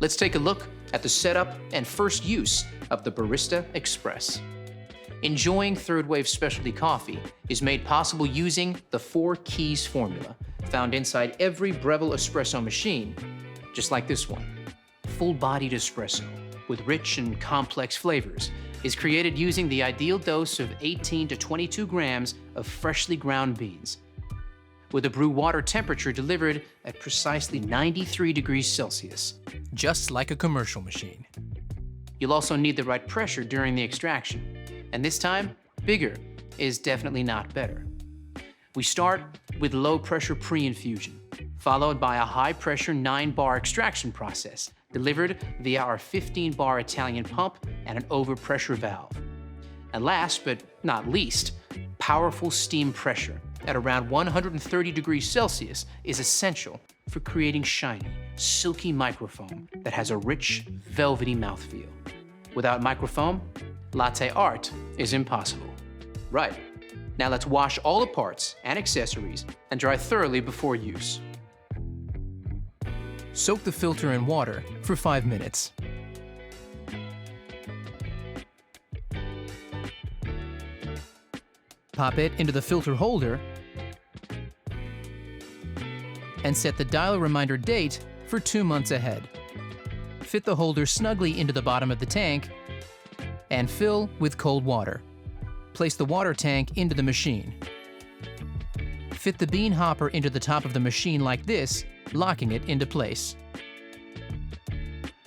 Let's take a look at the setup and first use of the Barista Express. Enjoying third wave specialty coffee is made possible using the 4 keys formula found inside every Breville espresso machine, just like this one. Full-bodied espresso with rich and complex flavors is created using the ideal dose of 18 to 22 grams of freshly ground beans, with a brew water temperature delivered at precisely 93 degrees Celsius, just like a commercial machine. You'll also need the right pressure during the extraction, and this time, bigger is definitely not better. We start with low-pressure pre-infusion, followed by a high-pressure 9-bar extraction process delivered via our 15-bar Italian pump and an overpressure valve. And last but not least, powerful steam pressure at around 130 degrees Celsius is essential for creating shiny, silky microfoam that has a rich, velvety mouthfeel. Without microfoam, latte art is impossible. Right, now let's wash all the parts and accessories and dry thoroughly before use. Soak the filter in water for 5 minutes. Pop it into the filter holder and set the dial reminder date for 2 months ahead. Fit the holder snugly into the bottom of the tank and fill with cold water. Place the water tank into the machine. Fit the bean hopper into the top of the machine like this, locking it into place.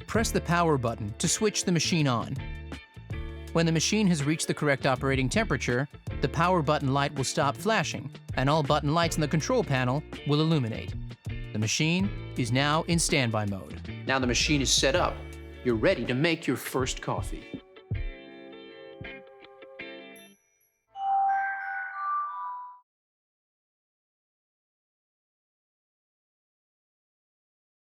Press the power button to switch the machine on. When the machine has reached the correct operating temperature, the power button light will stop flashing, and all button lights in the control panel will illuminate. The machine is now in standby mode. Now the machine is set up. You're ready to make your first coffee.